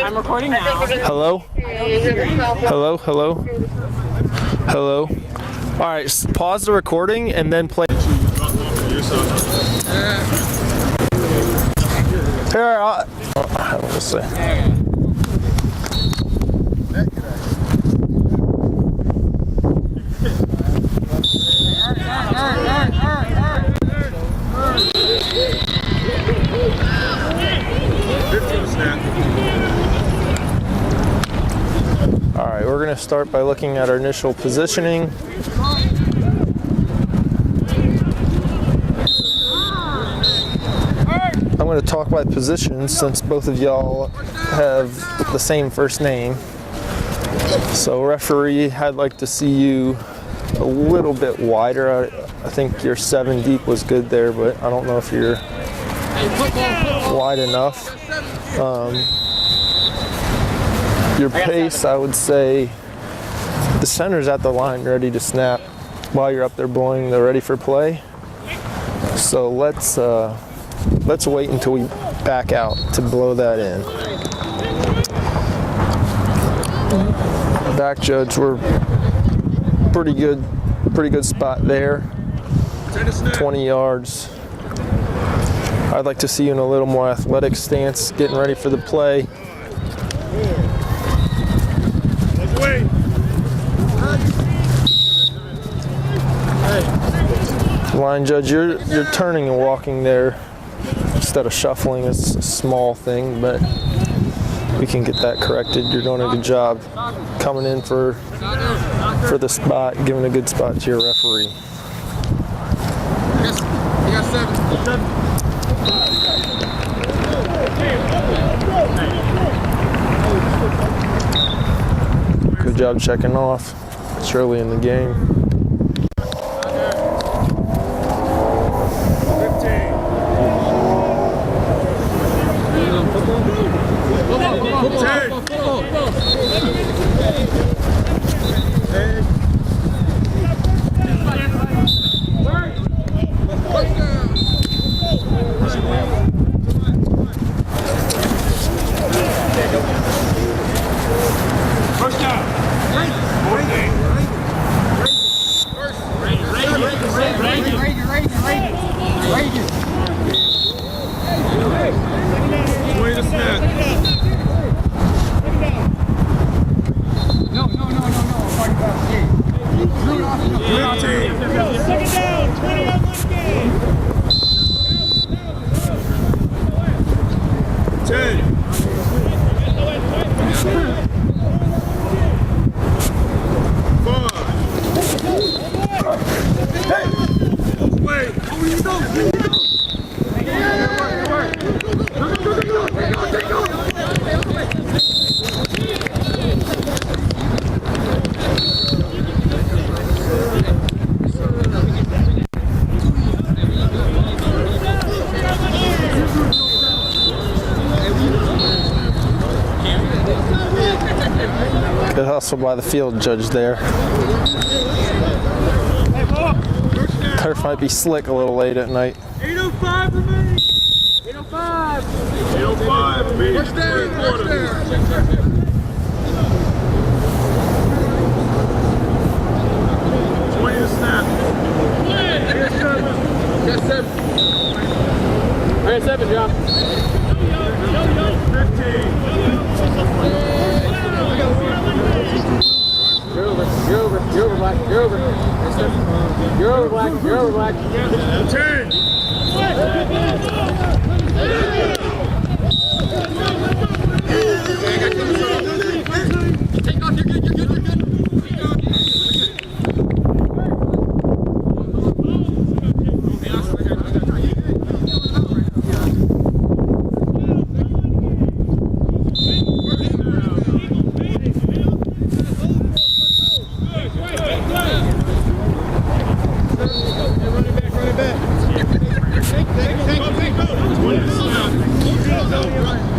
I'm recording now. Hello? Hello? Hello? Hello? All right, pause the recording and then play. Here, I don't know what to say. All right, we're going to start by looking at our initial positioning. I'm going to talk by position since both of y'all have the same first name. So referee, I'd like to see you a little bit wider. I think your 7 deep was good there, but I don't know if you're wide enough. Your pace, I would say, the center's at the line ready to snap while you're up there blowing the ready for play. So let's wait until we back out to blow that in. Back judge, we're pretty good spot there. 20 yards. I'd like to see you in a little more athletic stance, getting ready for the play. Line judge, you're turning and walking there instead of shuffling. It's a small thing, but we can get that corrected. You're doing a good job coming in for the spot, giving a good spot to your referee. You got 7. Good job checking off. It's early in the game. Good hustle by the field judge there. Turf might be slick a little late at night. 8:05 remaining. 8:05. 8:05 remaining. First down. 20 to snap. I got 7. I got 7, John. 15. You're over, Black. You're over. You're over, Black. You're over, Black. 10. Take off. You're good. You're good.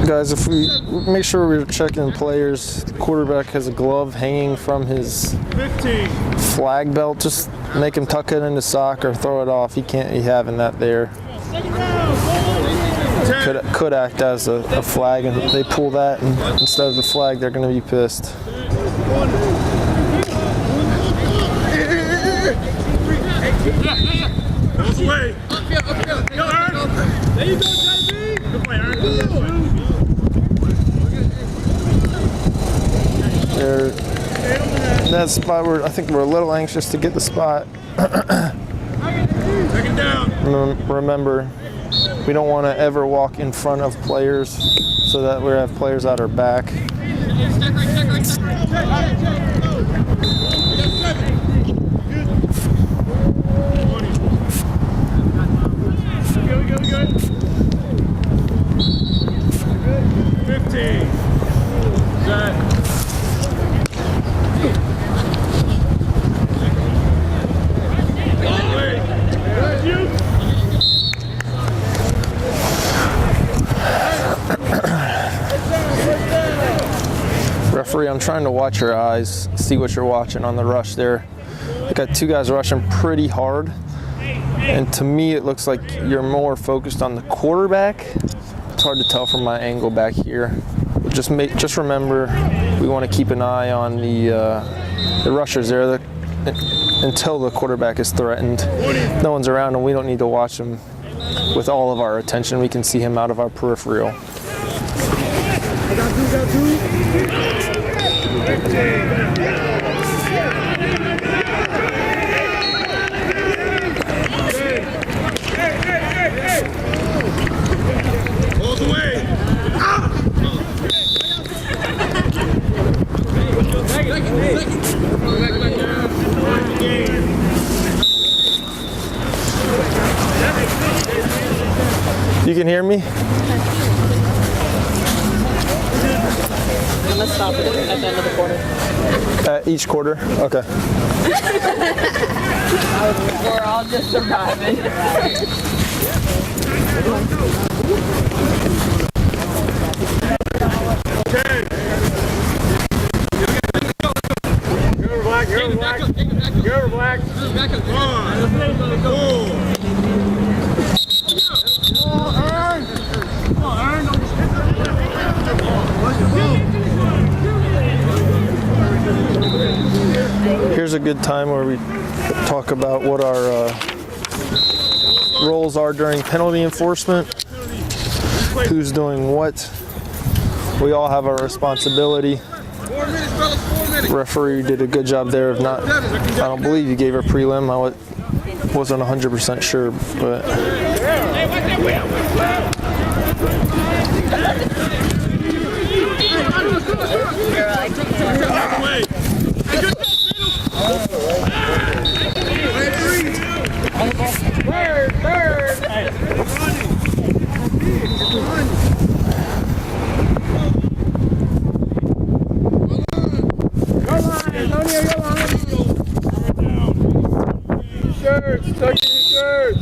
Guys, if we make sure we're checking players, the quarterback has a glove hanging from his 15. flag belt. Just make him tuck it in his sock or throw it off. He can't be having that there. 10. could act as a flag, and if they pull that and instead of the flag, they're going to be pissed. Way. Go, Aaron. There you go, JB. Good play, Aaron. In that spot, I think we're a little anxious to get the spot. Second down. Remember, we don't want to ever walk in front of players so that we have players at our back. Good. 15. Set. Referee, I'm trying to watch your eyes, see what you're watching on the rush there. I got two guys rushing pretty hard, and to me it looks like you're more focused on the quarterback. It's hard to tell from my angle back here. But just remember, we want to keep an eye on the rushers there until the quarterback is threatened. No one's around, and we don't need to watch him with all of our attention. We can see him out of our peripheral. All the way. You can hear me? I'm gonna stop it at the end of the quarter. Each quarter? Okay. We're all just surviving. You're black. One, four. Here's a good time where we talk about what our roles are during penalty enforcement, who's doing what. We all have our responsibility. Referee did a good job there of not, I don't believe you gave a prelim. I wasn't 100% sure, but. Shirts, tuck in your shirts.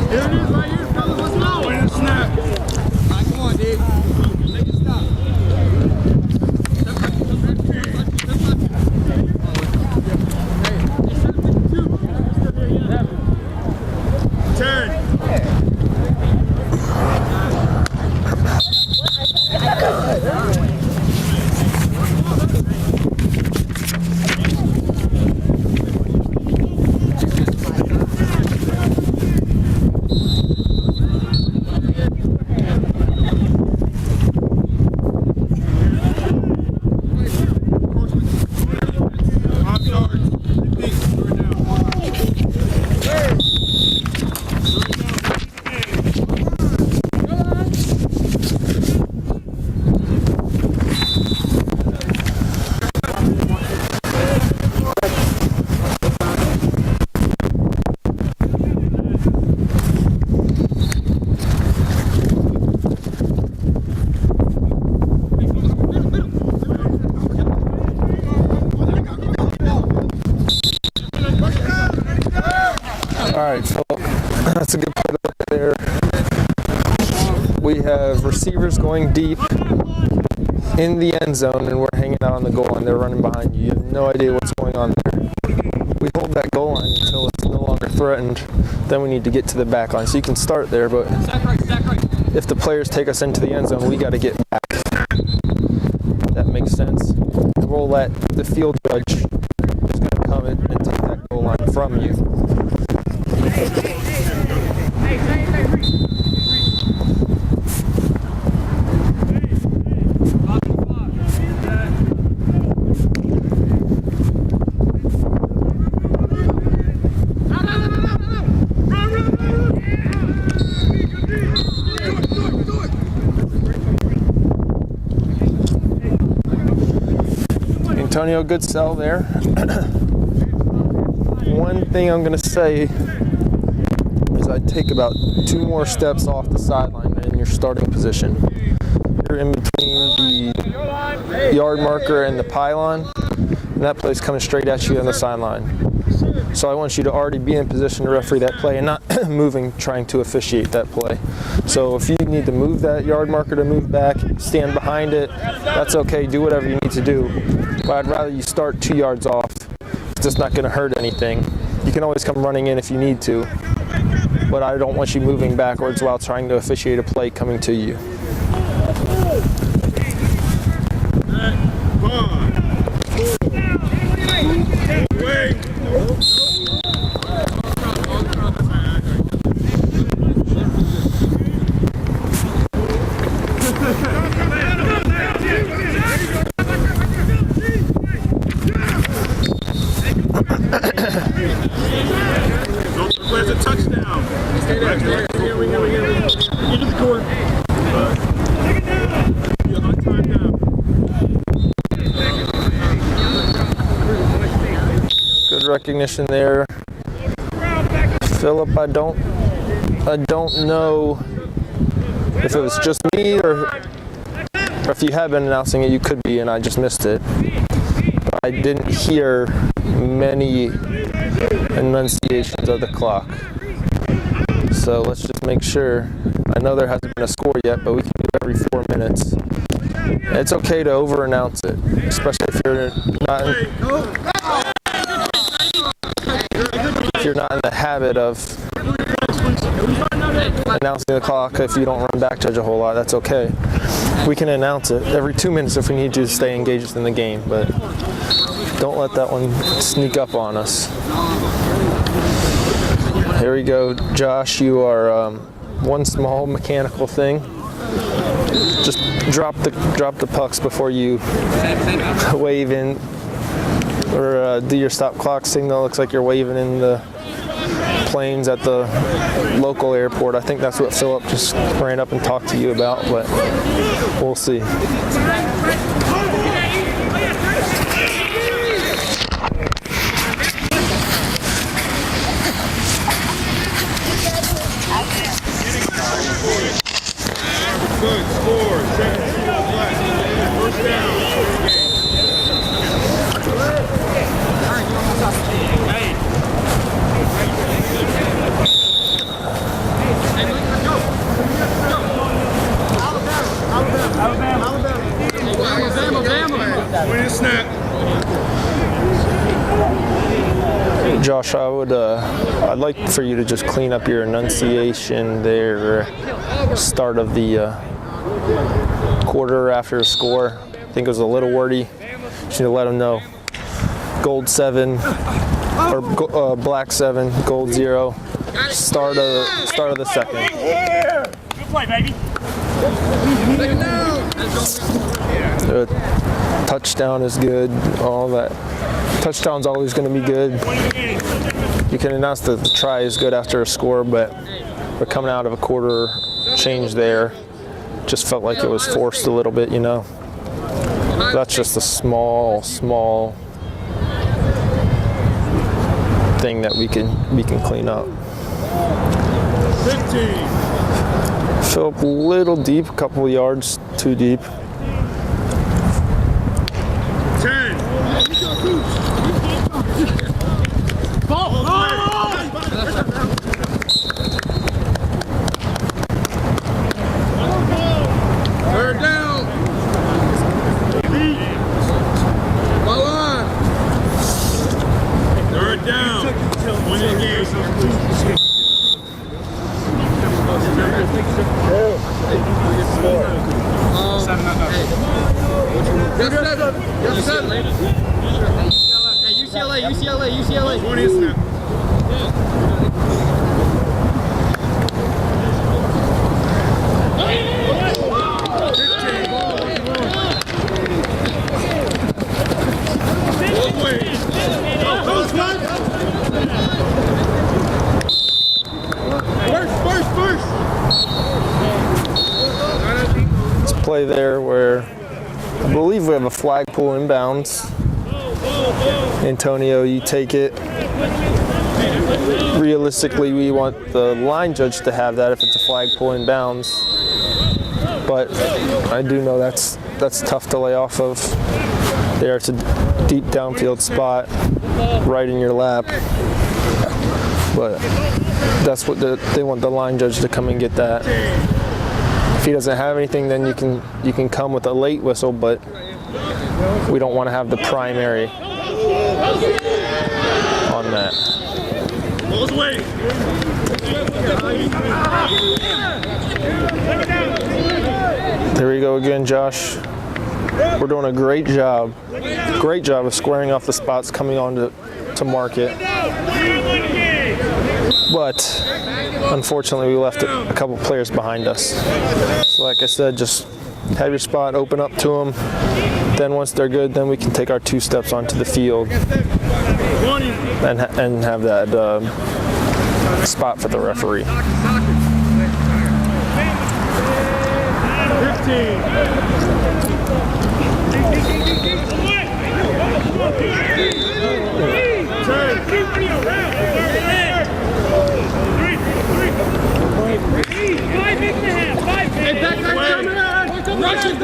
Here it is right here, fellas. Let's go. Wait a snap. All right, come on, Dave. Make it stop. 10. All right, so that's a good play there. We have receivers going deep in the end zone, and we're hanging out on the goal line. They're running behind you. You have no idea what's going on there. We hold that goal line until it's no longer threatened. Then we need to get to the back line. So you can start there, but if the players take us into the end zone, we got to get back. That makes sense. We'll let the field judge who's going to come in and take that goal line from you. Antonio, good sell there. One thing I'm going to say is I'd take about 2 more steps off the sideline in your starting position. You're in between the yard marker and the pylon, and that play's coming straight at you on the sideline. So I want you to already be in position to referee that play and not moving, trying to officiate that play. So if you need to move that yard marker to move back, stand behind it, that's okay, do whatever you need to do. But I'd rather you start 2 yards off. It's just not going to hurt anything. You can always come running in if you need to, but I don't want you moving backwards while trying to officiate a play coming to you. Where's the touchdown? Stay there. Here we go. Into the court. Good recognition there. Philip, I don't know if it was just me or if you have been announcing it, you could be, and I just missed it. But I didn't hear many enunciations of the clock. So let's just make sure. I know there hasn't been a score yet, but we can do it every 4 minutes. It's okay to over-announce it, especially if you're not in the habit of announcing the clock. If you don't run back judge a whole lot, that's okay. We can announce it every 2 minutes if we need to stay engaged in the game, but don't let that one sneak up on us. Here we go, Josh. You are one small mechanical thing. Just drop the pucks before you wave in or do your stop clock signal. Looks like you're waving in the planes at the local airport. I think that's what Philip just ran up and talked to you about, but we'll see. Good score. 17 left. First down. Win snap. Josh, I'd like for you to just clean up your enunciation there. Start of the quarter after a score. I think it was a little wordy. You should let them know. Gold 7 or black 7, gold 0. Start of the second. Good play, baby. The touchdown is good. All that. Touchdown's always going to be good. You can announce that the try is good after a score, but we're coming out of a quarter change there. Just felt like it was forced a little bit, you know. That's just a small thing that we can clean up. 15. Philip, a little deep, a couple of yards too deep. 10. Third down. Ball on. Third down. UCLA. 20 snap. Play there where I believe we have a flagpole inbounds. Antonio, you take it. Realistically, we want the line judge to have that if it's a flagpole inbounds. But I do know that's tough to lay off of. There, it's a deep downfield spot right in your lap. But that's what they want the line judge to come and get that. If he doesn't have anything, then you can come with a late whistle, but we don't want to have the primary on that. There we go again, Josh. We're doing a great job of squaring off the spots coming on to market. But unfortunately, we left a couple players behind us. So like I said, just have your spot, open up to them. Then once they're good, then we can take our 2 steps onto the field and have that spot for the referee. 15. Rushing!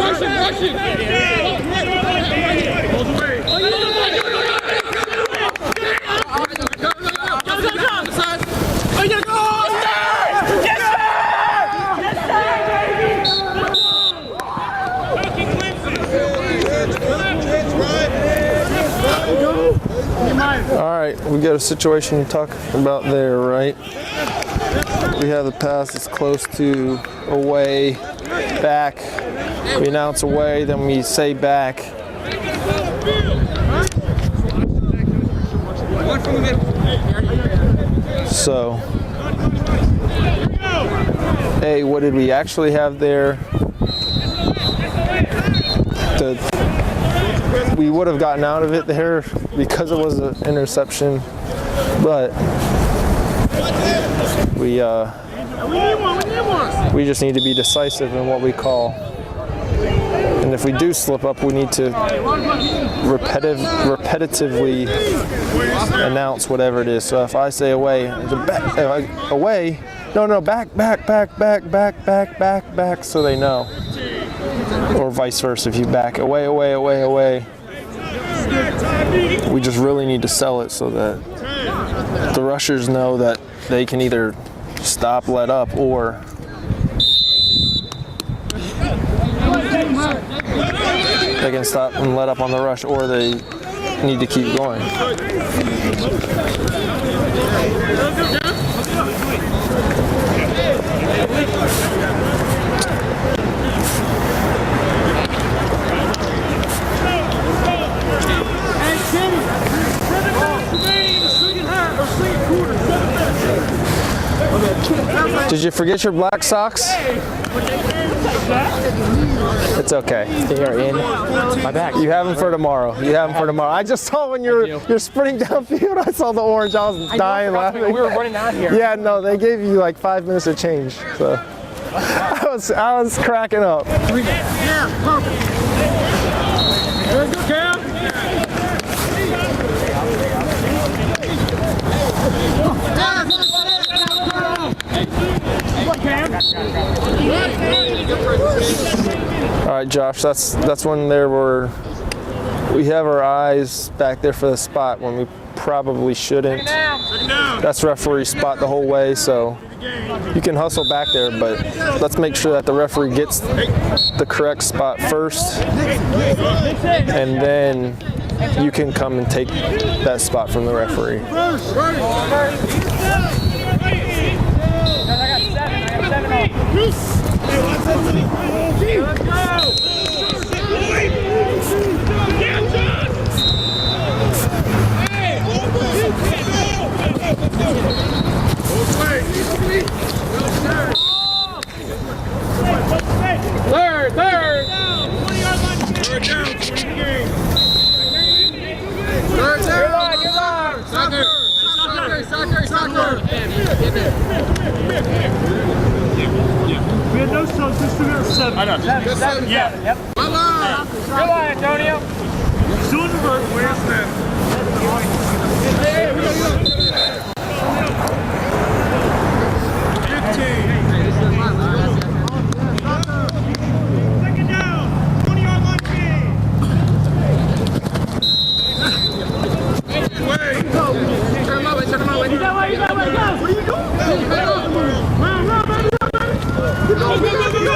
All right, we got a situation to talk about there, right? We have the pass that's close to away, back. We announce away, then we say back. So, hey, what did we actually have there? We would have gotten out of it there because it was an interception, but we just need to be decisive in what we call. And if we do slip up, we need to repetitively announce whatever it is. So if I say away, away, no, back, so they know. Or vice versa, if you back away. We just really need to sell it so that the rushers know that they can either stop, let up, or they can stop and let up on the rush, or they need to keep going. Did you forget your black socks? It's okay. They are in my bag. You have them for tomorrow. I just saw when you're sprinting downfield, I saw the orange. I was dying laughing. We were running out here. Yeah, no, they gave you like 5 minutes of change. So I was cracking up. Yeah, perfect. Very good, Cam. All right, Josh, that's when we have our eyes back there for the spot when we probably shouldn't. That's referee spot the whole way, so you can hustle back there, but let's make sure that the referee gets the correct spot first, and then you can come and take that spot from the referee. We had no subs, just figured out 7. I know. 7, yeah. Yep. Good line, Antonio. Still in revert. Where's that? Hey, we got 15. Second down. 20-yard line kick. Wait. Turn him away, turn him away. He's that way, go. What are you doing? Run, baby, Go.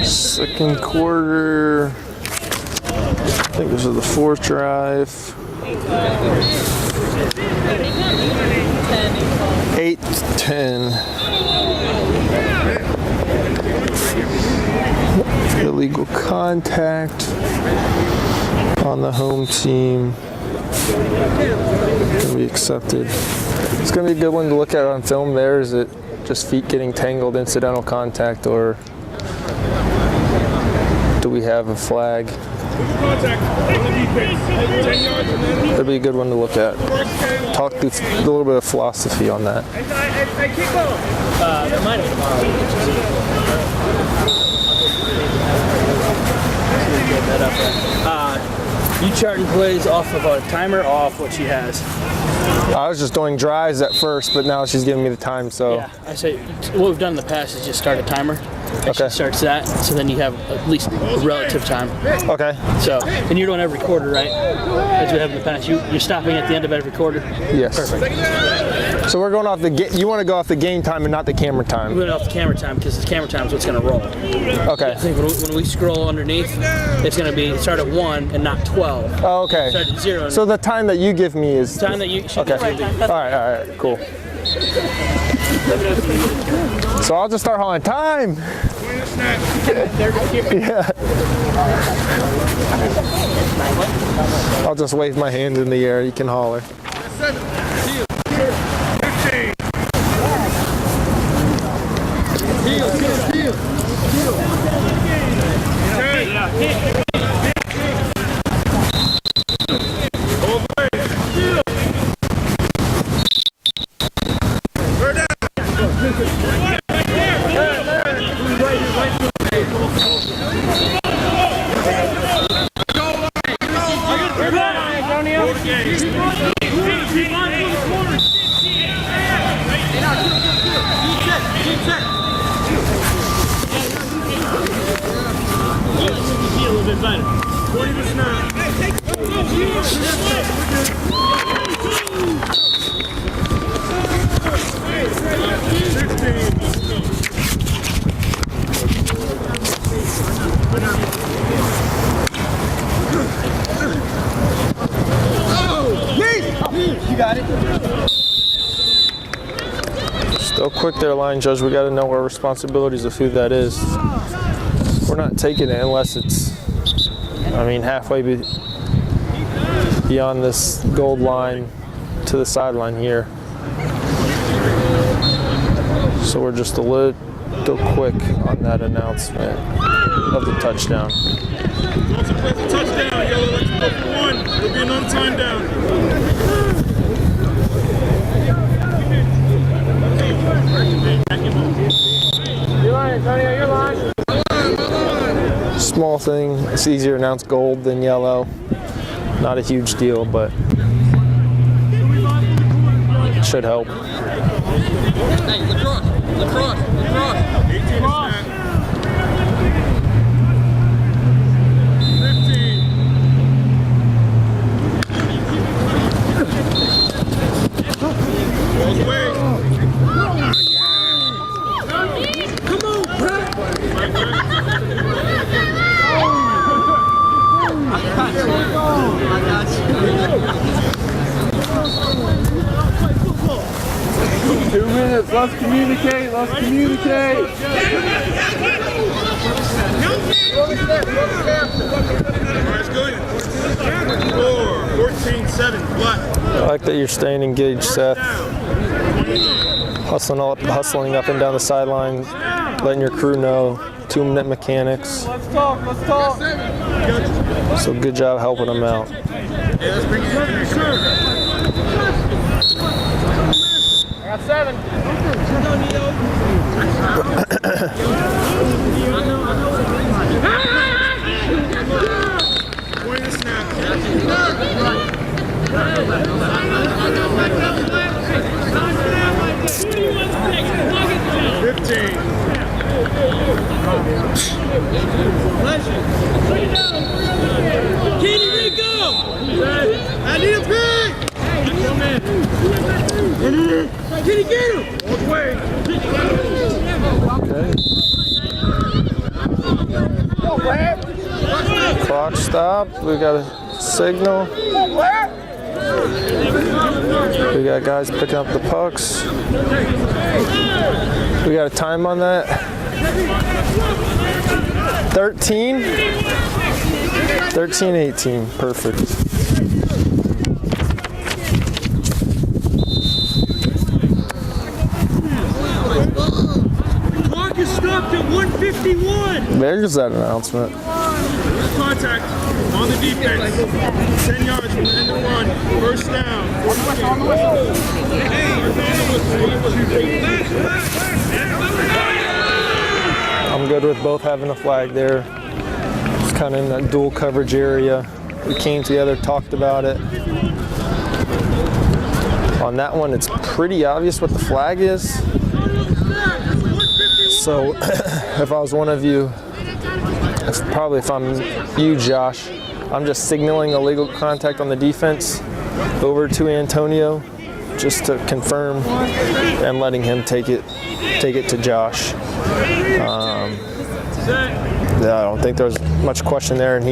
Second quarter. I think this is the fourth drive. 8-10. Illegal contact on the home team. Can be accepted. It's going to be a good one to look at on film there. Is it just feet getting tangled, incidental contact, or do we have a flag? That'd be a good one to look at. Talk through a little bit of philosophy on that. You charting plays off of a timer or off what she has? I was just doing drives at first, but now she's giving me the time, so. Yeah, I say what we've done in the past is just start a timer. Okay. She starts that, so then you have at least a relative time. Okay. So, and you're doing every quarter, right? As we have in the past. You're stopping at the end of every quarter? Yes. Perfect. So we're going off you want to go off the game time and not the camera time? We're going off the camera time because the camera time is what's going to roll. Okay. I think when we scroll underneath, it's going to be start at 1 and not 12. Oh, okay. Start at 0. So the time that you give me is time that you should okay. All right, cool. So I'll just start hauling time. Yeah. I'll just wave my hand in the air. You can holler. 15. Heel. Still quick there, line judge. We got to know our responsibilities of who that is. We're not taking it unless it's, halfway beyond this gold line to the sideline here. So we're just a little quick on that announcement of the touchdown. Once it plays a touchdown, yo, let's go for 1. It'll be an on-time down. Your line, Antonio, your line. Small thing. It's easier to announce gold than yellow. Not a huge deal, but it should help. Hey, lacrosse. 18 is that. 15. Goes away. Come on, Brett. I got you. 2 minutes. Let's communicate. All right, it's good. 14-7, black. I like that you're staying engaged, Seth. Hustling up and down the sideline, letting your crew know. 2-minute mechanics. Let's talk. So good job helping them out. Hey, let's bring it in. I got 7. Point the snap. 15. Kenny, way to go! I need a pick! Kenny, get him! Both ways. Clock stopped. We got a signal. We got guys picking up the pucks. We got a time on that. 13? 13-18. Perfect. Clock is stopped at 1:51. There's that announcement. Contact on the defense. 10 yards from the end of the run. First down. I'm good with both having a flag there. It's kind of in that dual coverage area. We came together, talked about it. On that one, it's pretty obvious what the flag is. So if I was one of you, probably if I'm you, Josh, I'm just signaling illegal contact on the defense over to Antonio just to confirm and letting him take it to Josh. Yeah, I don't think there's much question there, and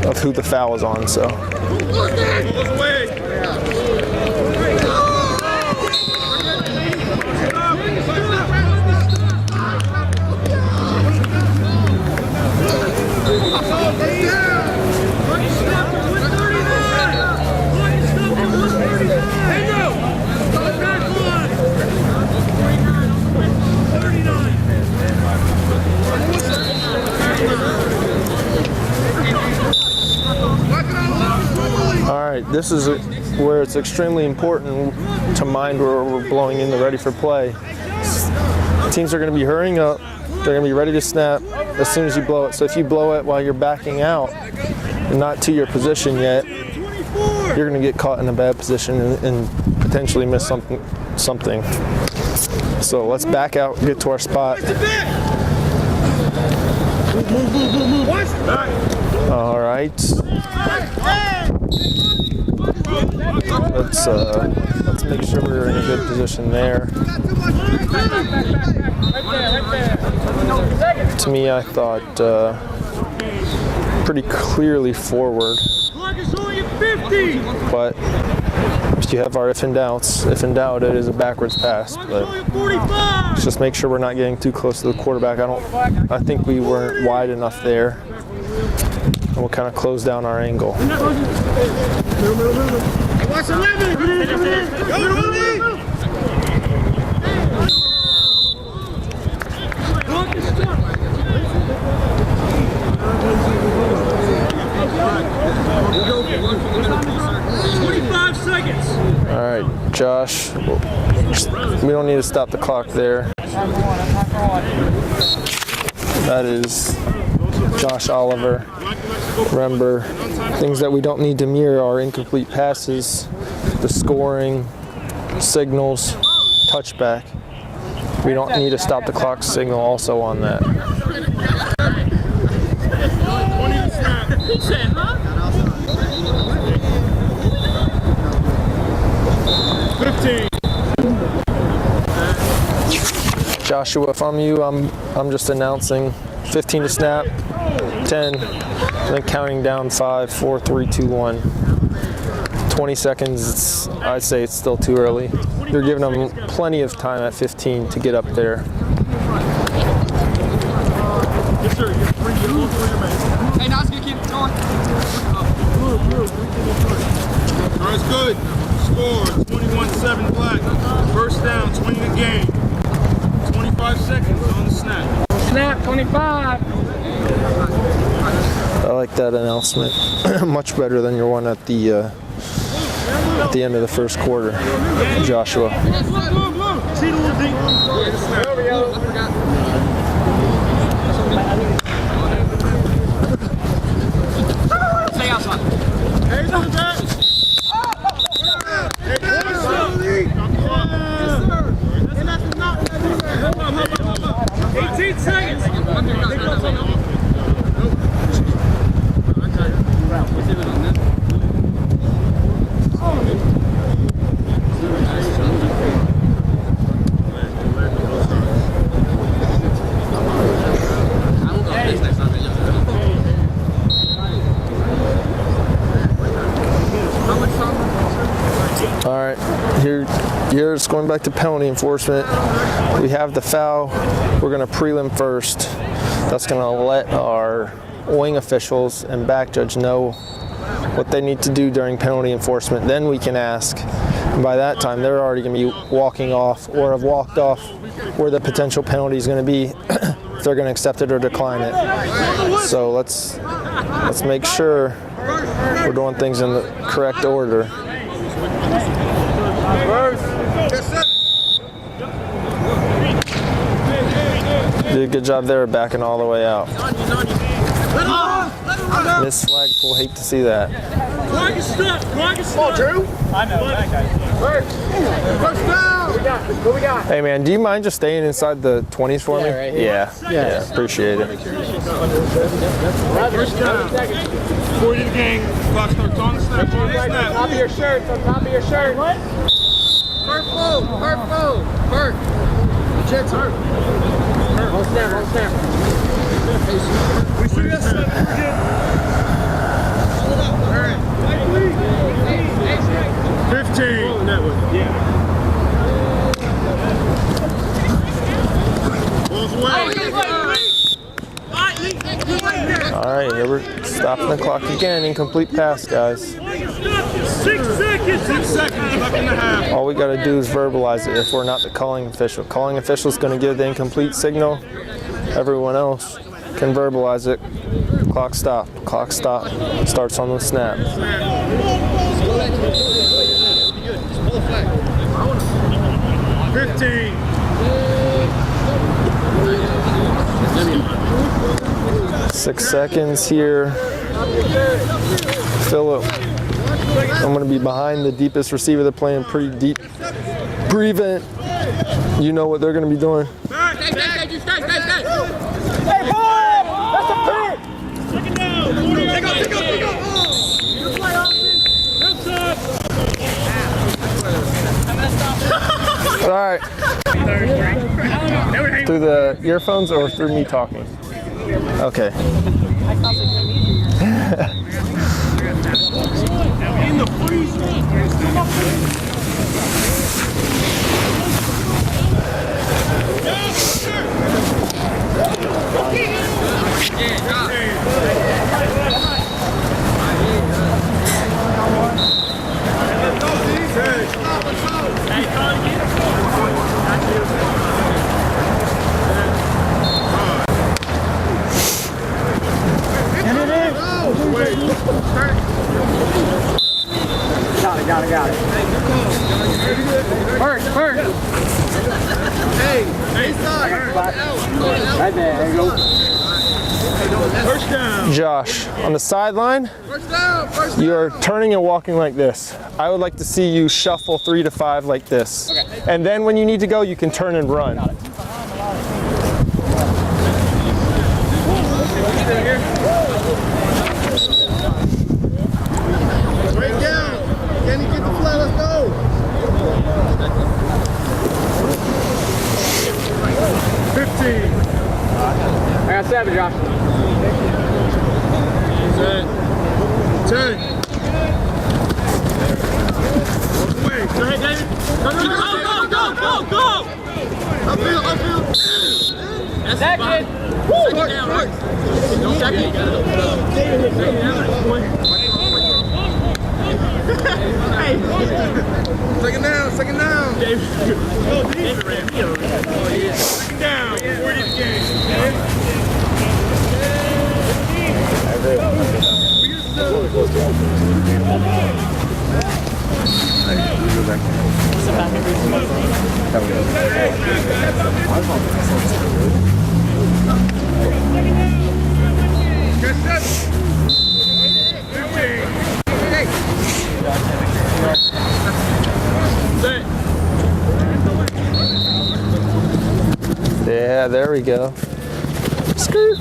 of who the foul is on. So. This is where it's extremely important to mind where we're blowing in the ready for play. Teams are going to be hurrying up. They're going to be ready to snap as soon as you blow it. So if you blow it while you're backing out and not to your position yet, you're going to get caught in a bad position and potentially miss something. So let's back out, get to our spot. All right. Let's make sure we're in a good position there. To me, I thought pretty clearly forward. But you have our if in doubts. If in doubt, it is a backwards pass. But let's just make sure we're not getting too close to the quarterback. I think we weren't wide enough there. And we'll kind of close down our angle. Watch 11! Go, Willie! All right, Josh, we don't need to stop the clock there. That is Josh Oliver. Remember, things that we don't need to mirror are incomplete passes, the scoring, signals, touchback. We don't need to stop the clock signal also on that. 15. Joshua, if I'm you, I'm just announcing 15 to snap, 10, and then counting down 5, 4, 3, 2, 1. 20 seconds, I'd say it's still too early. You're giving them plenty of time at 15 to get up there. Yes, sir. Hey, now it's going to keep going. That's good. Score 21-7 Black. First down, 20 to game. 25 seconds on the snap. Snap, 25. I like that announcement. Much better than your one at the end of the first quarter, Joshua. See the little thing? Stay outside. Hey, look at that. 18 seconds. All right, here it's going back to penalty enforcement. We have the foul. We're going to prelim first. That's going to let our wing officials and back judge know what they need to do during penalty enforcement. Then we can ask. And by that time, they're already going to be walking off or have walked off where the potential penalty is going to be if they're going to accept it or decline it. So let's make sure we're doing things in the correct order. Did a good job there backing all the way out. Missed flagpole, hate to see that. Drew. I know that guy. First down. What we got? Hey man, do you mind just staying inside the 20s for me? Right here. Yeah, appreciate it. First down. 40 to game. Clock starts on the snap. On the Right on top snap. of your shirt. On top of your shirt. What? Purple. Jet's hurt. Hold snap. We see that stuff. We're good. 15. Balls away. All right, here we're stopping the clock again. Incomplete pass, guys. 6 seconds. 6 seconds left in the half. All we got to do is verbalize it if we're not the calling official. Calling official is going to give the incomplete signal. Everyone else can verbalize it. Clock stop. Clock stop. Starts on the snap. 15. Six seconds here. Phillip, I'm going to be behind the deepest receiver. They're playing pretty deep prevent. You know what they're going to be doing. All right. Through the earphones or through me talking? Okay. In the Got it. First. Hey, right there you go. First down. Josh, on the sideline, you are turning and walking like this. I would like to see you shuffle 3 to 5 like this. Okay. And then when you need to go, you can turn and run. Got it. Break down. Can you get the flat? Let's go. I got 7, Josh. 10. Wait. Go ahead, David. Go. Upfield. Second. Second down, right? Second. Second down, second down. Second down. 40 the game. Yeah, there we go. Skirt.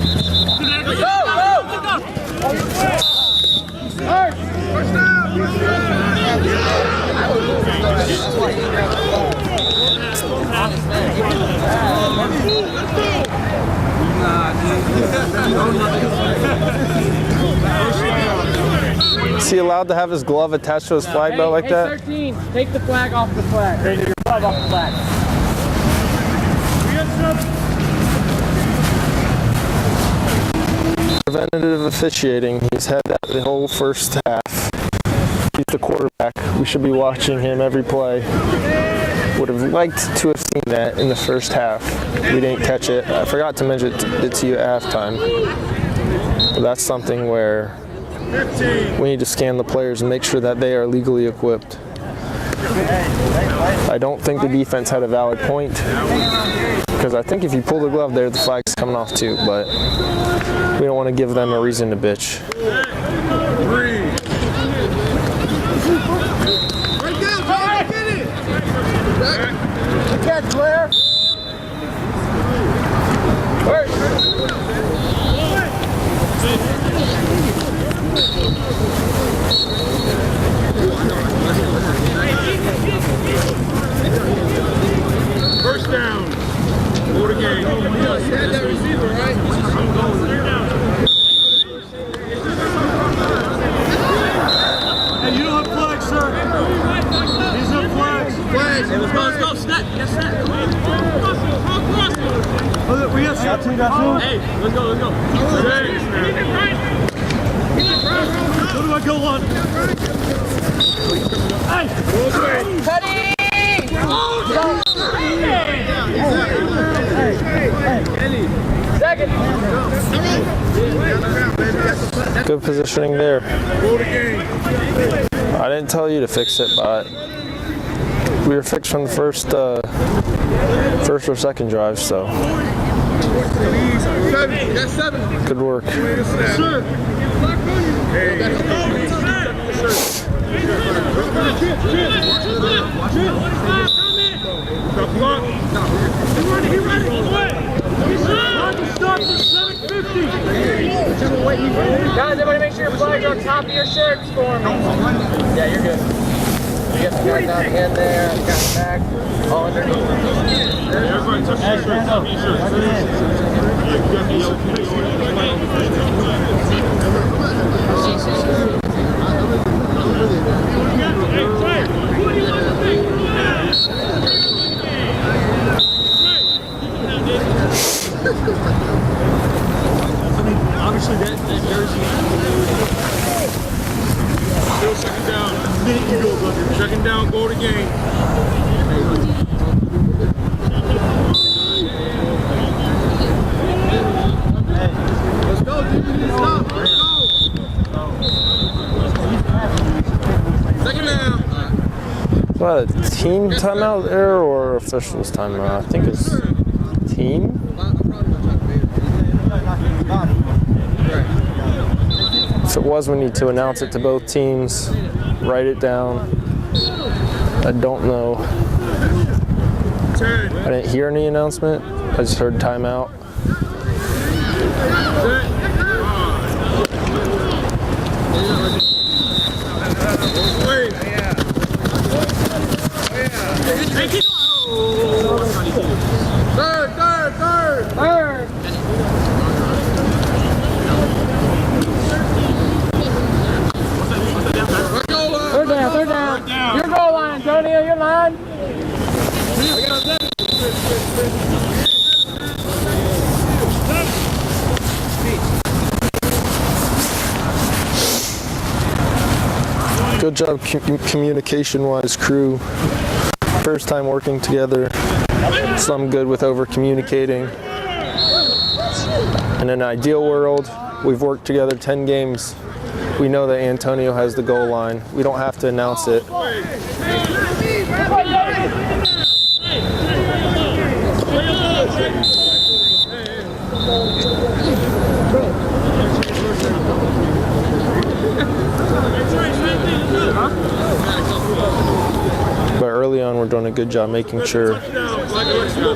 Is he allowed to have his glove attached to his flag belt like that? 13, take the flag off the flag. Take your flag off the flag. Preventative officiating. He's had that the whole first half. He's the quarterback. We should be watching him every play. Would have liked to have seen that in the first half. We didn't catch it. I forgot to mention it to you at halftime. But that's something where we need to scan the players and make sure that they are legally equipped. I don't think the defense had a valid point, because I think if you pull the glove there, the flag's coming off too, but we don't want to give them a reason to bitch. Catch, Blair. First down. Go to game. You had that receiver, right? I'm going. Third down. Hey, you don't have flags, sir. These are flags. Flags. Hey, let's go, snap. Yes, snap. Oh, we got two. Hey, let's go. What do I go on? Hey! Second. Good positioning there. Go to game. I didn't tell you to fix it, but we were fixed from the first or second drive, so. 7. That's 7. Good work. Sir. Guys, everybody make sure your flags are on top of your shirts for me. Yeah, you're good. You got the flag down the end there, you got the back, all underneath. Everybody touch your shirt. Top of your shirt. You got the Obviously, that jersey. Still second down. Second down, go to game. Let's go, dude. Stop. Let's go. Second down. Is that a team timeout there or officials timeout? I think it's team. If it was, we need to announce it to both teams, write it down. I don't know. I didn't hear any announcement. I just heard timeout. Third. Third down. Your goal line, Antonio, your line. Good job communication-wise, crew. First time working together. Some good with over-communicating. In an ideal world, we've worked together 10 games. We know that Antonio has the goal line. We don't have to announce it. But early on, we're doing a good job making sure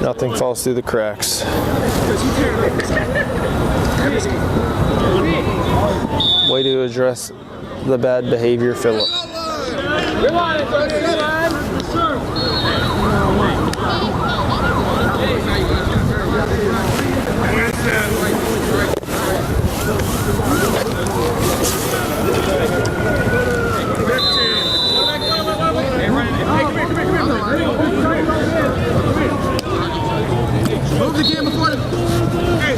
nothing falls through the cracks. Way to address the bad behavior, Philip. Good line, Antonio. Good line. Move the game before the. Hey,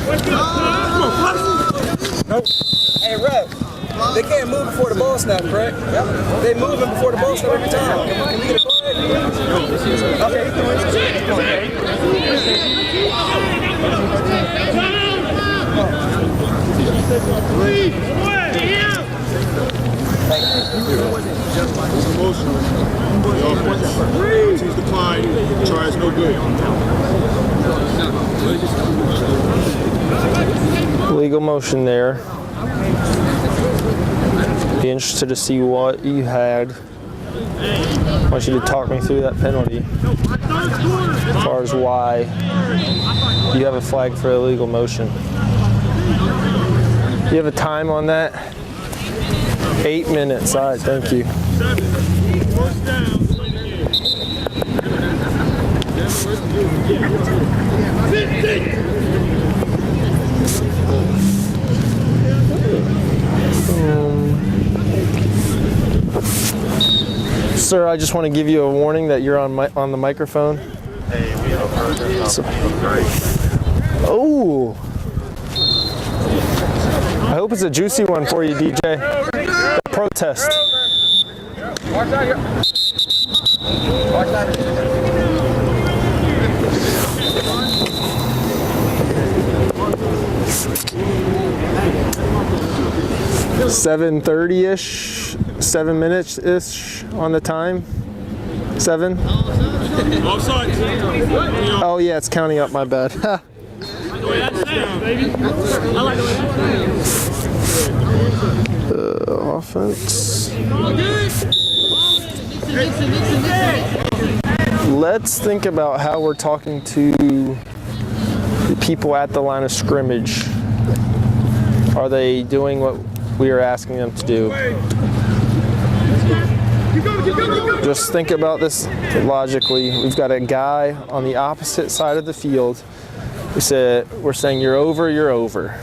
Nope. Hey, ref. They can't move before the ball snap, correct? Yep. They moving before the ball snap every time. Can we get a play? Okay. It's emotional. The offense. Team's decline. Tries no good. Legal motion there. Be interested to see what you had. I want you to talk me through that penalty. As far as why you have a flag for illegal motion. Do you have a time on that? 8 minutes. All right, thank you. First down. Sir, I just want to give you a warning that you're on the microphone. Oh! I hope it's a juicy one for you, DJ. The protest. Watch out here. Watch out. 7:30-ish, 7 minutes-ish on the time. 7? Offside. Oh yeah, it's counting up, my bad. Offense. Let's think about how we're talking to the people at the line of scrimmage. Are they doing what we are asking them to do? Just think about this logically. We've got a guy on the opposite side of the field. We're saying you're over, you're over.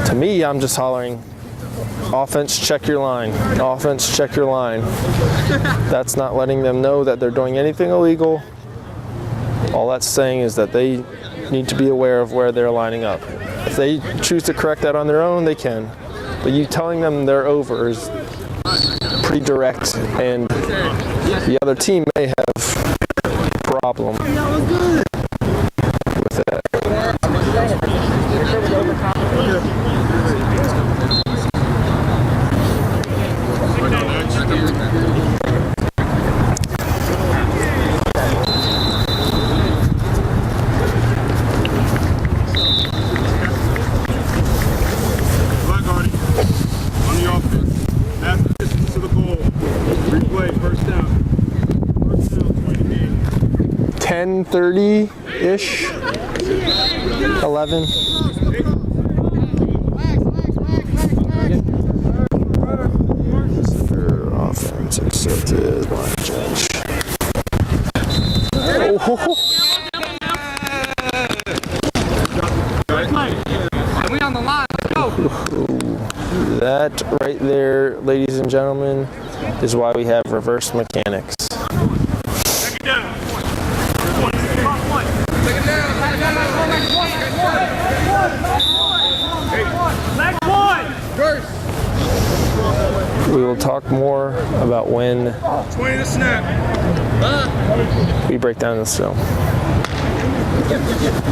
To me, I'm just hollering, offense, check your line. Offense, check your line. That's not letting them know that they're doing anything illegal. All that's saying is that they need to be aware of where they're lining up. If they choose to correct that on their own, they can. But you telling them they're over is pretty direct, and the other team may have a problem with that. First down, 20 game. 10:30-ish, 11. Offense accepted, line judge. Oh. And we on the line. Go. That right there, ladies and gentlemen, is why we have reverse mechanics. Take it down. Take it down. Next one. First. We will talk more about when 20 to snap. we break down this film.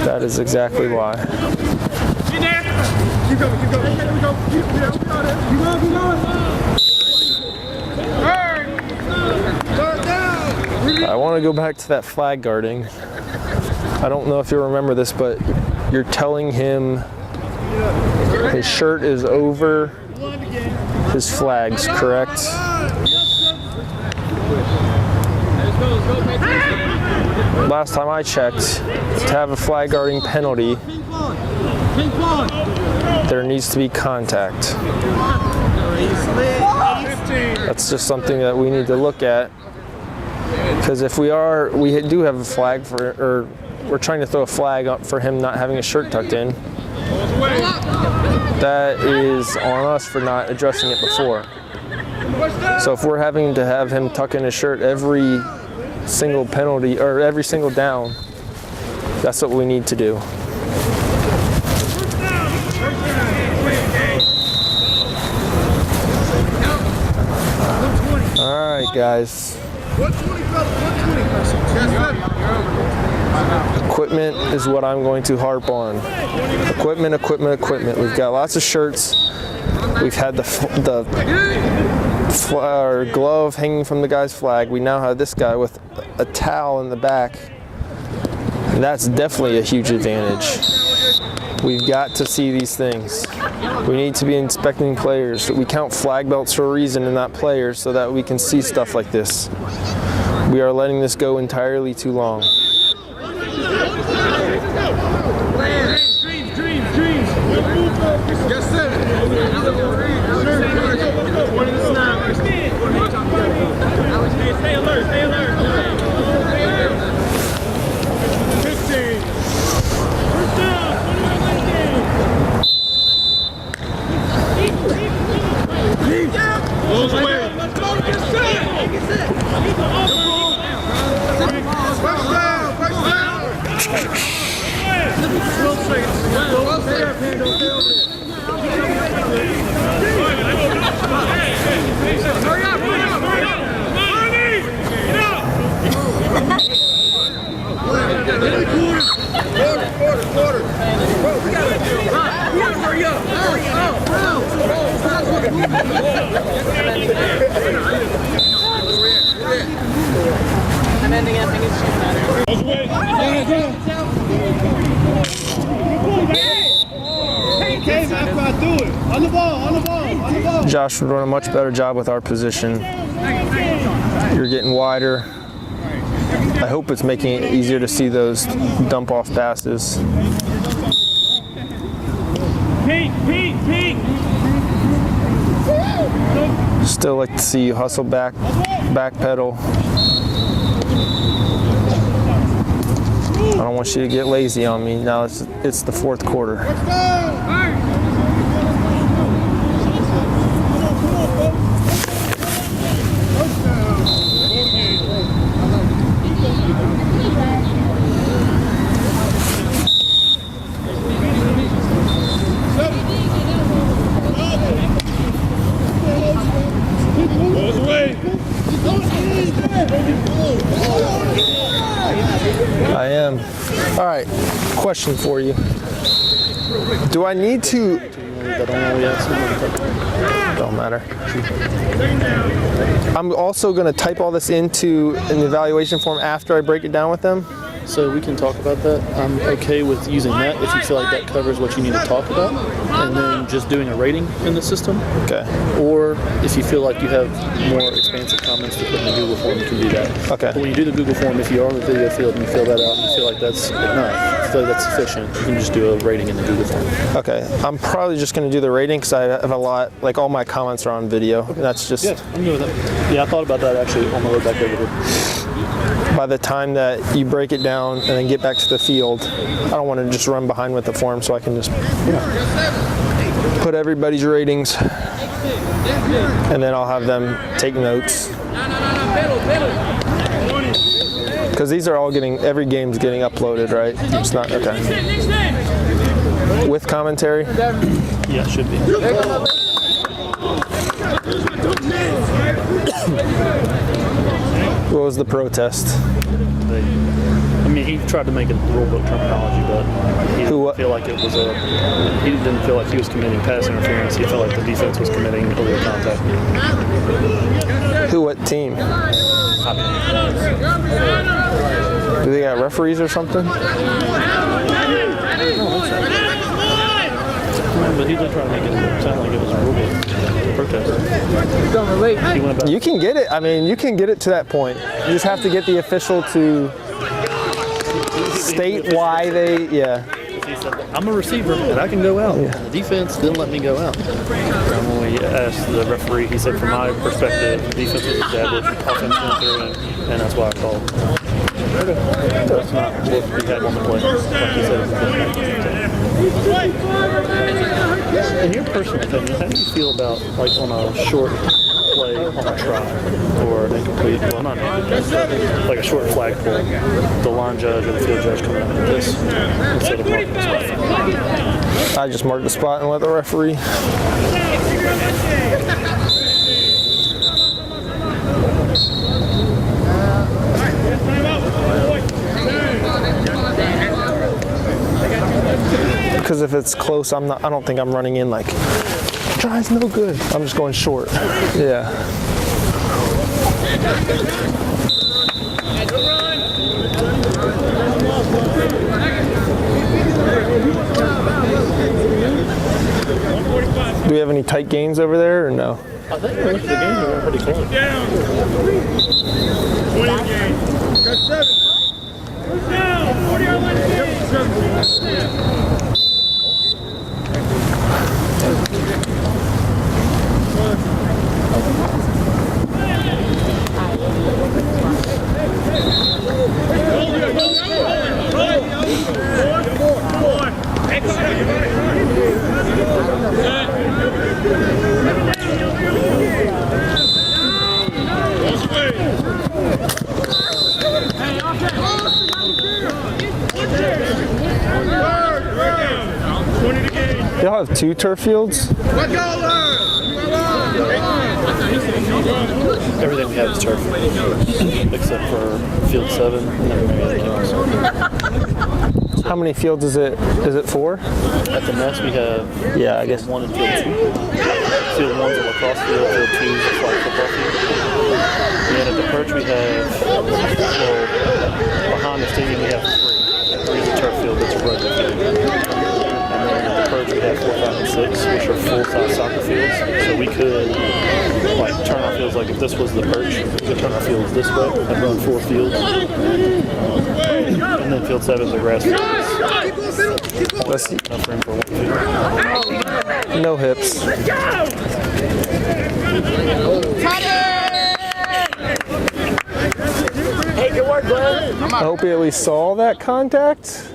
That is exactly why. Keep going, keep going. Here we go. Keep going. I want to go back to that flag guarding. I don't know if you remember this, but you're telling him his shirt is over his flags, correct? Last time I checked, to have a flag guarding penalty, there needs to be contact. That's just something that we need to look at. Because if we do have a flag for, or we're trying to throw a flag up for him not having his shirt tucked in, that is on us for not addressing it before. So if we're having to have him tuck in his shirt every single penalty, or every single down, that's what we need to do. All right, guys. Equipment is what I'm going to harp on. Equipment, equipment, equipment. We've got lots of shirts. We've had the glove hanging from the guy's flag. We now have this guy with a towel in the back. And that's definitely a huge advantage. We've got to see these things. We need to be inspecting players. We count flag belts for a reason and not players so that we can see stuff like this. We are letting this go entirely too long. Yes, sir. Stay alert, stay alert. 15. First down, 21 Goes away. Let's go, get set. First down, first down. Hurry up, hurry up, hurry up. Get up. Quarter. Bro, we gotta hurry up. Hurry up. I'm ending it. I think it's shooting better. Okay, man, do it. On the ball. Josh would run a much better job with our position. You're getting wider. I hope it's making it easier to see those dump off passes. Pete. Still like to see you hustle back pedal. I don't want you to get lazy on me. Now it's the fourth quarter. I am. All right, question for you. Do I need to... Don't matter. I'm also going to type all this into an evaluation form after I break it down with them. So we can talk about that. I'm okay with using that if you feel like that covers what you need to talk about, and then just doing a rating in the system. Okay. Or if you feel like you have more expansive comments to put in the Google form, you can do that. Okay. But when you do the Google form, if you are in the video field and you fill that out and you feel like that's enough, you feel like that's sufficient, you can just do a rating in the Google form. Okay. I'm probably just going to do the rating because I have a lot, like all my comments are on video. Okay. That's just... Yeah, I'm good with that. Yeah, I thought about that actually on my way back over here. By the time that you break it down and then get back to the field, I don't want to just run behind with the form, so I can just put everybody's ratings and then I'll have them take notes. Because these are all getting, every game's getting uploaded, right? It's not, okay. With commentary? Yeah, it should be. What was the protest? I mean, he tried to make it rule book terminology, but he didn't feel like it was he didn't feel like he was committing pass interference. He felt like the defense was committing illegal contact. Who, what team? Do they got referees or something? But he did try to make it sound like it was a rule book protest. He went about You can get it. I mean, you can get it to that point. You just have to get the official to state why they, He said, I'm a receiver and I can go out. Yeah. The defense didn't let me go out. And when we asked the referee, he said, from my perspective, the defense was established, offense went through, and that's why I called. That's not what we had on the play. Like he said, in your personal opinion, how do you feel about, like, on a short play on a try or an incomplete, well, not incomplete, like a short flag pull, the line judge or the field judge coming up with this instead of marking the spot? I just mark the spot and let the referee. Because if it's close, I don't think I'm running in like, try's no good. I'm just going short. Yeah. Do we have any tight games over there or no? I think the games are pretty close. Down. 20 game. Got 7. Down. 40 on one game. Y'all have 2 turf fields? Everything we have is turf, except for field 7 and then maybe the Kings. How many fields is it? Is it 4? At the Nest we have Yeah, I guess. 1 and field 2. Field 1's a lacrosse field, field 2 is a flag football field. And at the Perch we have, well, behind the stadium we have 3. 3 is a turf field, that's a rugby field. And then at the Perch we have 4, 5, and 6, which are full-size soccer fields. So we could, like, turn our fields, like if this was the Perch, we could turn our fields this way and run 4 fields. And then field 7 is a grass field. Let's see. Enough room for 1 field. No hips. Hey, good work, Glenn. I hope he at least saw that contact.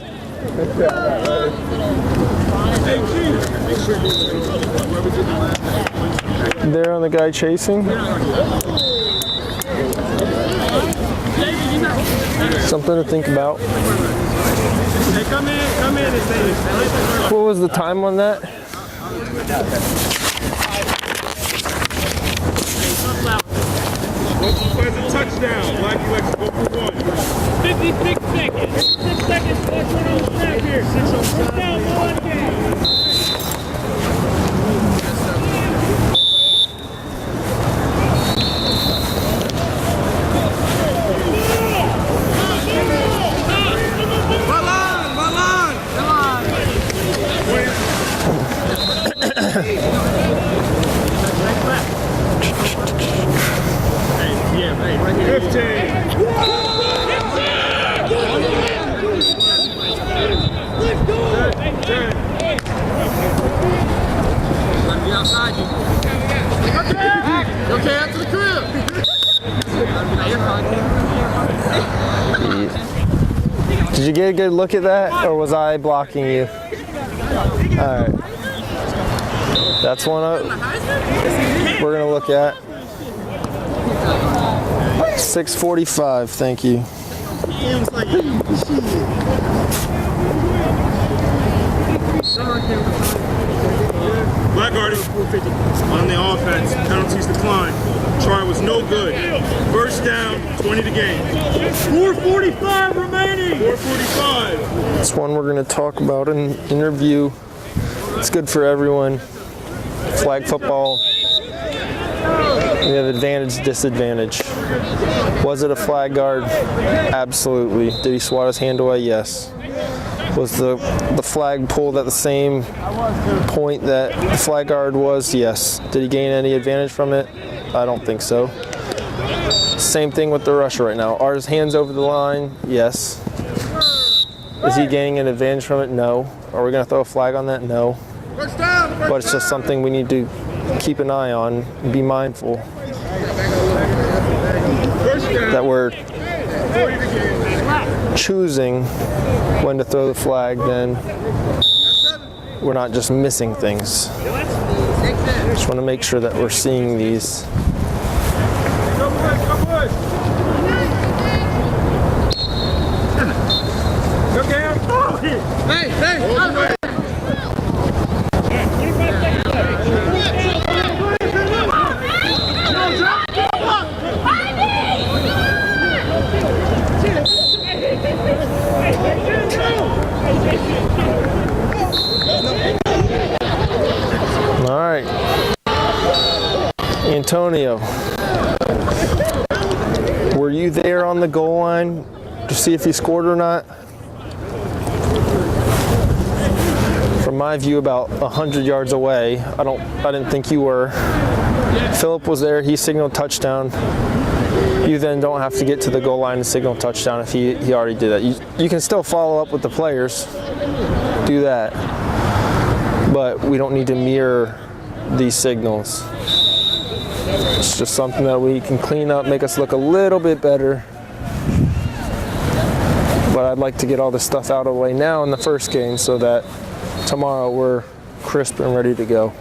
There on the guy chasing. Something to think about. Hey, come in and say this. What was the time on that? There's a touchdown. Black Flex go for 1. 56 seconds. 6 seconds left on the snap here. 6 down, 1 game. Did you get a good look at that, or was I blocking you? All right. That's one we're gonna look at. 6:45. Thank you. Black Guardian on the offense. Penalties decline. Try was no good. First down, 20 to gain. 4:45 remaining. 4:45. This one we're going to talk about in review. It's good for everyone. Flag football. We have advantage, disadvantage. Was it a flag guard? Absolutely. Did he swat his hand away? Yes. Was the flag pulled at the same point that the flag guard was? Yes. Did he gain any advantage from it? I don't think so. Same thing with the rusher right now. Are his hands over the line? Yes. Is he gaining an advantage from it? No. Are we going to throw a flag on that? No. But it's just something we need to keep an eye on and be mindful that we're choosing when to throw the flag, then we're not just missing things. Just want to make sure that we're seeing these. All right, Antonio, were you there on the goal line to see if he scored or not? From my view, about 100 yards away. I didn't think you were. Philip was there. He signaled touchdown. You then don't have to get to the goal line and signal touchdown if he already did that. You can still follow up with the players. Do that. But we don't need to mirror these signals. It's just something that we can clean up, make us look a little bit better. But I'd like to get all this stuff out of the way now in the first game so that tomorrow we're crisp and ready to go.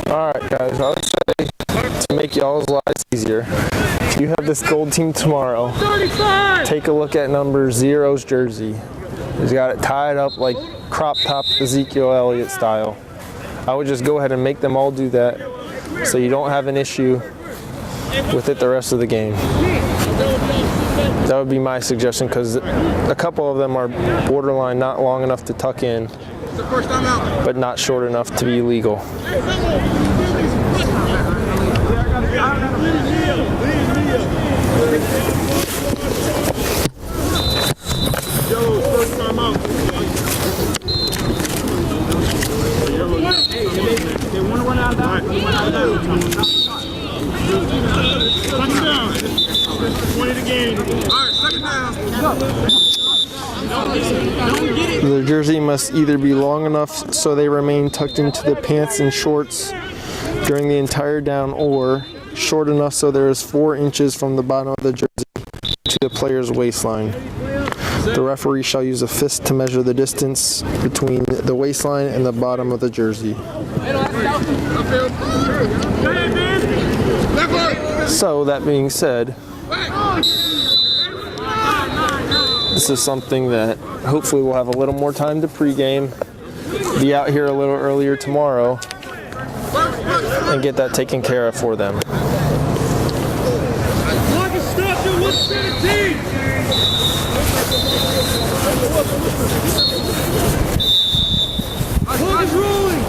Alright guys, I would say to make y'all's lives easier, if you have this gold team tomorrow, take a look at number 0's jersey. He's got it tied up like crop top Ezekiel Elliott style. I would just go ahead and make them all do that so you don't have an issue with it the rest of the game. That would be my suggestion because a couple of them are borderline not long enough to tuck in, but not short enough to be legal. First time out. They want to run out of that. Second down. 20 to gain. All right, second down. The jersey must either be long enough so they remain tucked into the pants and shorts during the entire down, or short enough so there is 4 inches from the bottom of the jersey to the player's waistline. The referee shall use a fist to measure the distance between the waistline and the bottom of the jersey. Left So that being said, this is something that hopefully we'll have a little more time to pregame, be out here a little earlier tomorrow, and get that taken care of for them. Clock is stopped at 117. Clock is rolling.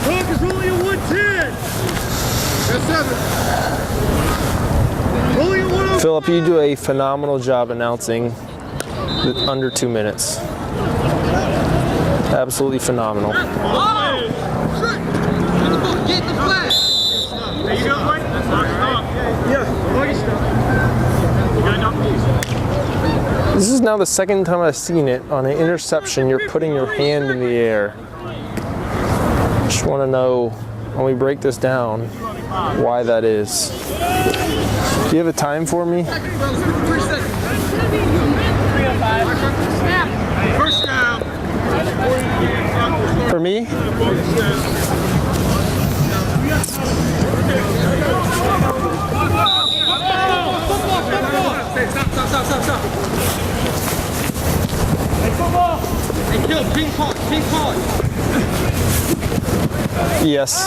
Clock is rolling at 110. That's 7. Rolling at 105. Philip, you do a phenomenal job announcing under 2 minutes. Absolutely phenomenal. Get the flag. There you go, Mike. This is now the second time I've seen it. On an interception, you're putting your hand in the air. Just want to know, when we break this down, why that is. Do you have a time for me? 305. First down. For me? Stop. Hey, football. Hey, Kill, ping pong. Yes. So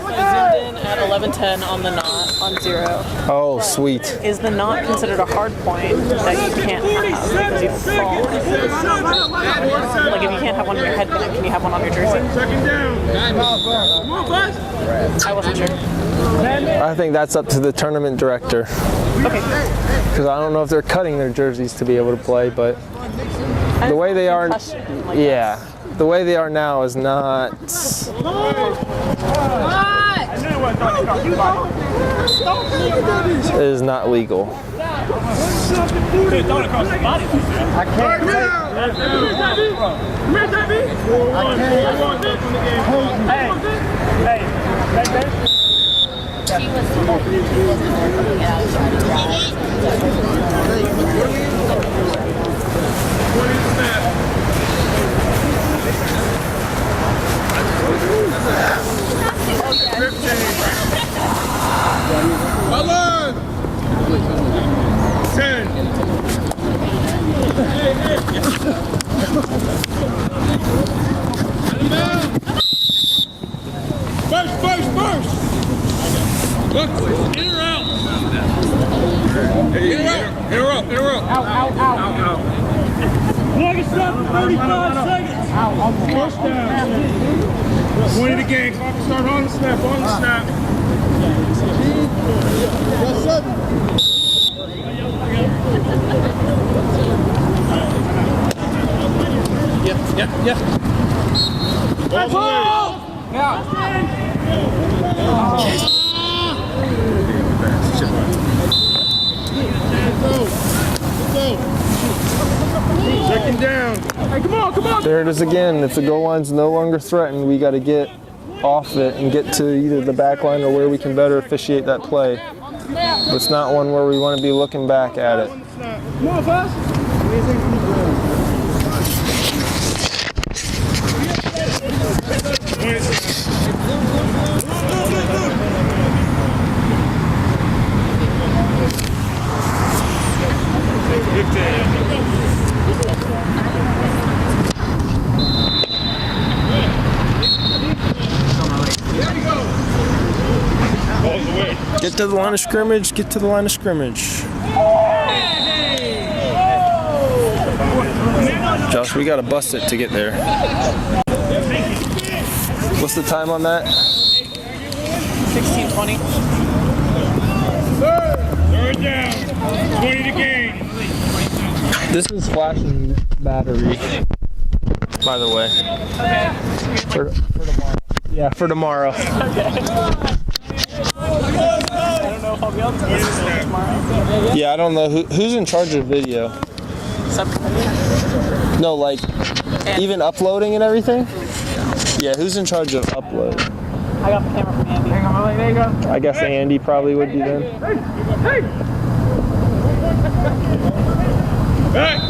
zoomed in at 11:10 on the knot on 0. Oh, sweet. Is the knot considered a hard point that you can't have because you fall? Like if you can't have one on your headband, can you have one on your jersey? Second down. Come on, bud. I wasn't sure. I think that's up to the tournament director. Okay. Because I don't know if they're cutting their jerseys to be able to play, but the way they are, yeah, the way they are now is not. It is not legal. Alert! 10. First. Look, in or out? In or out? Out. Clock is stopped at 35 seconds. First down. 20 to game. Clock will start on the snap. That's 7. Yeah. Ball's away. Second down. Hey, come on. There it is again. If the goal line's no longer threatened, we got to get off it and get to either the back line or where we can better officiate that play. But it's not one where we want to be looking back at it. Come on, fast. Get to the line of scrimmage. Josh, we gotta bust it to get there. What's the time on that? 16:20. Third down. 20 to game. This is flashing battery, by the way. Okay. For tomorrow. Yeah, for tomorrow. I don't know if I'll be able to do this tomorrow. Yeah, I don't know who's in charge of video. No, like even uploading and everything. Yeah, who's in charge of upload? I got the camera from Andy. There you go. I guess Andy probably would be then. Back.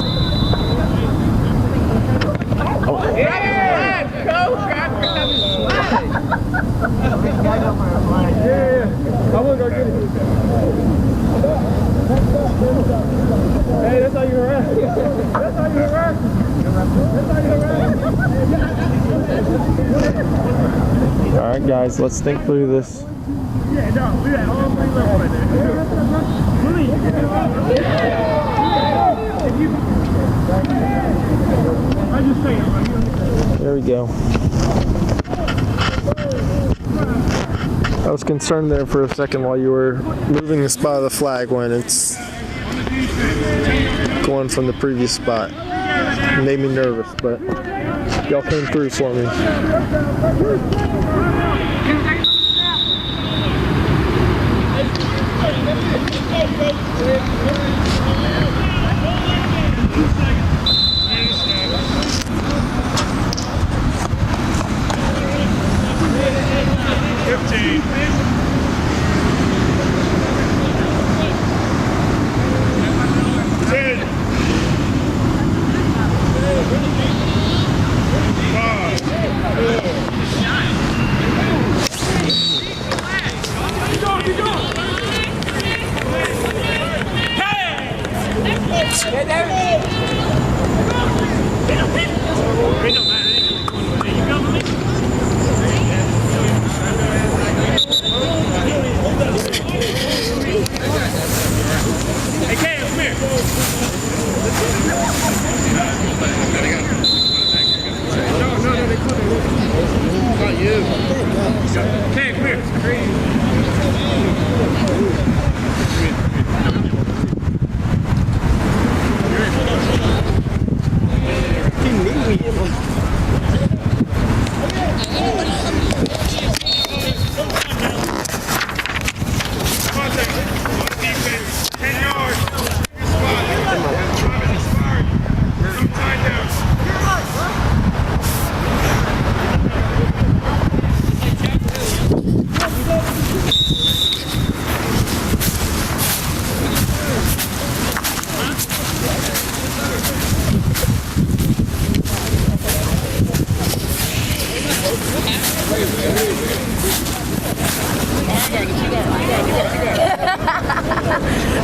Yeah, go, grab I will go get it. Hey, that's how you harass. That's how you harass. That's how you harass. All right, guys, let's think through this. Yeah, no, we got all three left right there. I just saying. There we go. I was concerned there for a second while you were moving the spot of the flag when it's going from the previous spot. It made me nervous, but y'all came through for me.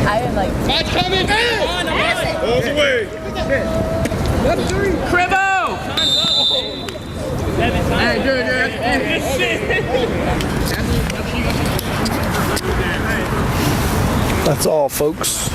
I am like, Match coming! All the way! Cribbo! Hey, good. That's all, folks.